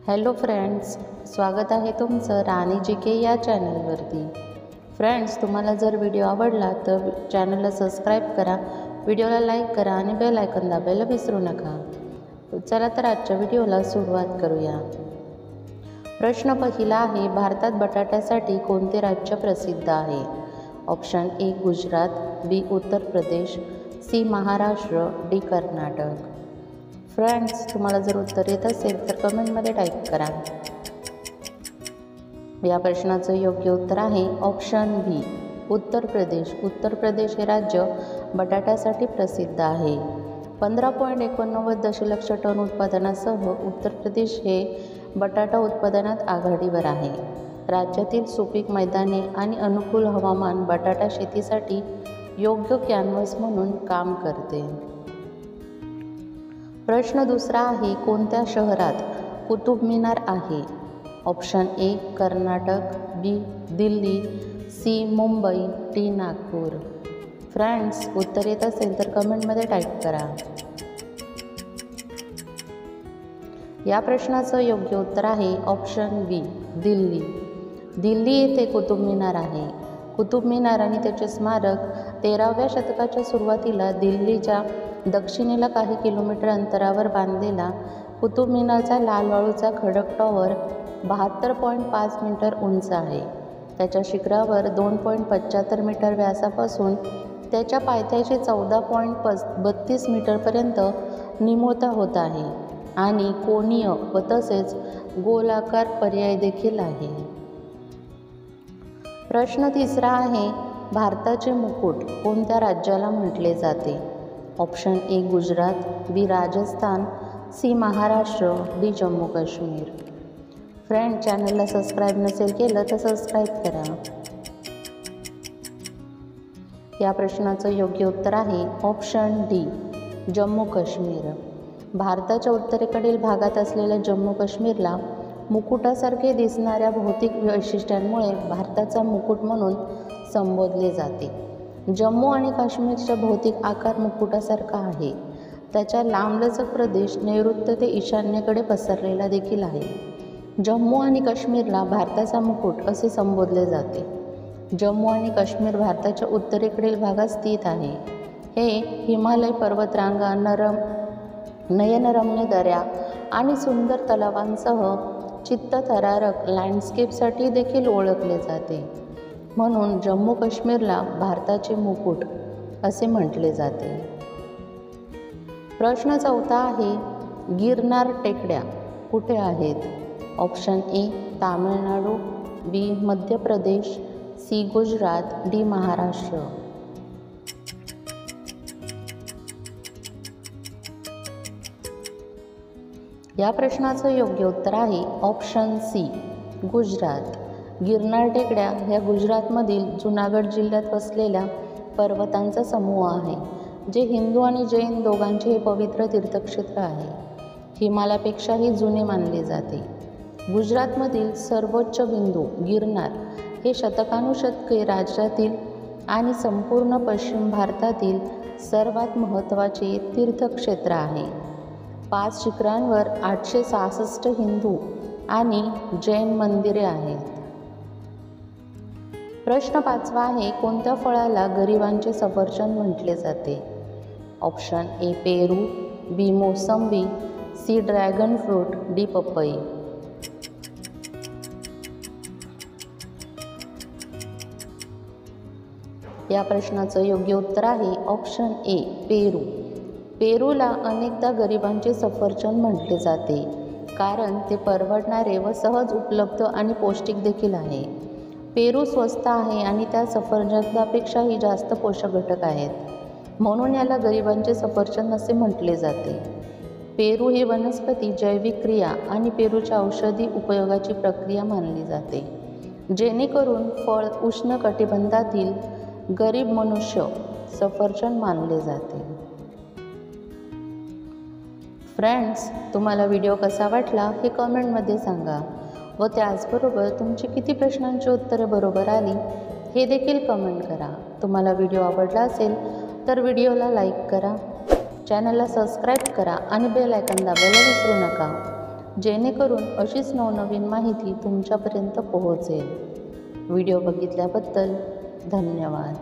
Hello friends, स्वागत आहे तुमचं राणी जी के या चॅनलवरती। फ्रेंड्स, तुम्हाला जर व्हिडिओ आवडला तर चॅनलला सबस्क्राईब करा, व्हिडिओला लाईक करा आणि बेल आयकॉन दाबायला विसरू नका। चला तर आजच्या व्हिडिओला सुरुवात करूया। प्रश्न पहिला आहे, भारतात बटाट्यासाठी कोणते राज्य प्रसिद्ध आहे? Option a Gujarat, B Uttar Pradesh, C Maharashtra, D Karnataka. Friends, तुम्हाला जर उत्तर येत असेल तर कमेंटमध्ये टाईप करा। या प्रश्नाचं योग्य उत्तर आहे ऑप्शन बी उत्तर प्रदेश। उत्तर प्रदेश हे राज्य बटाट्यासाठी प्रसिद्ध आहे। 15.89 दशलक्ष टन उत्पादनासह उत्तर प्रदेश हे बटाटा उत्पादनात आघाडीवर आहे। राज्यातील सुपीक मैदाने आणि अनुकूल हवामान बटाटा शेतीसाठी योग्य कॅनव्हास म्हणून काम करते। प्रश्न दुसरा आहे, कोणत्या शहरात कुतुब मिनार आहे? Option a Karnataka, b Delhi, c Mumbai, d Nagpur. Friends, उत्तर येत असेल तर कमेंटमध्ये टाईप करा। या प्रश्नाचं योग्य उत्तर आहे ऑप्शन बी दिल्ली। दिल्ली येथे कुतुब मिनार आहे। कुतुब मिनार आणि त्याचे स्मारक 13व्या शतकाच्या सुरुवातीला दिल्लीच्या दक्षिणेला काही किलोमीटर अंतरावर बांधलेला कुतुब मिनारचा लाल वाळूचा खडक टॉवर 72.5 मीटर उंच आहे। त्याच्या शिखरावर 2.75 मीटर व्यासापासून त्याच्या पायथ्याशी 14.32 मीटरपर्यंत निमुळता होत आहे आणि कोनीय व तसेच गोलाकार पर्याय देखील आहे। प्रश्न तिसरा आहे, भारताचे मुकुट कोणत्या राज्याला म्हटले जाते? Option a Gujarat, b Rajasthan, c Maharashtra, d Jammu Kashmir. Friend, चॅनलला सबस्क्राईब नसेल केलं तर सबस्क्राईब करा। या प्रश्नाचं योग्य उत्तर आहे ऑप्शन डी जम्मू काश्मीर। भारताच्या उत्तरेकडील भागात असलेल्या जम्मू काश्मीरला मुकुटासारखे दिसणाऱ्या भौतिक वैशिष्ट्यांमुळे भारताचा मुकुट म्हणून संबोधले जाते। जम्मू आणि काश्मीरचा भौतिक आकार मुकुटासारखा आहे। त्याचा लांबलचक प्रदेश नैऋत्य ते ईशान्येकडे पसरलेला देखील आहे। जम्मू आणि काश्मीरला भारताचा मुकुट असे संबोधले जाते। जम्मू आणि काश्मीर भारताच्या उत्तरेकडील भागात स्थित आहे। हे हिमालय पर्वतरांगा, नयनरम्य दऱ्या आणि सुंदर तलावांसह चित्तथरारक लँडस्केपसाठी देखील ओळखले जाते। म्हणून जम्मू काश्मीरला भारताचे मुकुट असे म्हटले जाते। प्रश्न चौथा आहे, गिरनार टेकड्या कुठे आहेत? Option A Tamil Nadu, B Madhya Pradesh, C Gujarat, D Maharashtra. या प्रश्नाचं योग्य उत्तर आहे ऑप्शन सी गुजरात। गिरनार टेकड्या ह्या गुजरातमधील जुनागड जिल्ह्यात वसलेल्या पर्वतांचा समूह आहे, जे हिंदू आणि जैन दोघांचे हे पवित्र तीर्थक्षेत्र आहे। हिमालयापेक्षाही जुने मानले जाते। गुजरातमधील सर्वोच्च बिंदू गिरनार हे शतकानुशतके राज्यातील आणि संपूर्ण पश्चिम भारतातील सर्वात महत्त्वाचे तीर्थक्षेत्र आहे। 5 शिखरांवर 866 हिंदू आणि जैन मंदिरे आहेत। प्रश्न पाचवा आहे, कोणत्या फळाला गरिबांचे सफरचंद म्हटले जाते? ऑप्शन ए पेरू, बी मोसंबी, सी ड्रॅगन फ्रूट, डी पपई। या प्रश्नाचं योग्य उत्तर आहे ऑप्शन ए पेरू। पेरूला अनेकदा गरिबांचे सफरचंद म्हटले जाते, कारण ते परवडणारे व सहज उपलब्ध आणि पौष्टिक देखील आहे। पेरू स्वस्त आहे आणि त्यात सफरचंदापेक्षाही जास्त पोषक घटक आहेत, म्हणून याला गरिबांचे सफरचंद असे म्हटले जाते। पेरू ही वनस्पती जैविक क्रिया आणि पेरूच्या औषधी उपयोगाची प्रक्रिया मानली जाते, जेणेकरून फळ उष्णकटिबंधातील गरीब मनुष्य सफरचंद मानले जाते। फ्रेंड्स, तुम्हाला व्हिडिओ कसा वाटला हे कमेंटमध्ये सांगा व त्याचबरोबर तुमची किती प्रश्नांची उत्तरे बरोबर आली हे देखील कमेंट करा। तुम्हाला व्हिडिओ आवडला असेल तर व्हिडिओला लाईक करा, चॅनलला सबस्क्राईब करा आणि बेल आयकॉन दाबायला विसरू नका। जेणेकरून अशीच नवनवीन माहिती तुमच्यापर्यंत पोहोचेल. व्हिडिओ बघितल्याबद्दल धन्यवाद.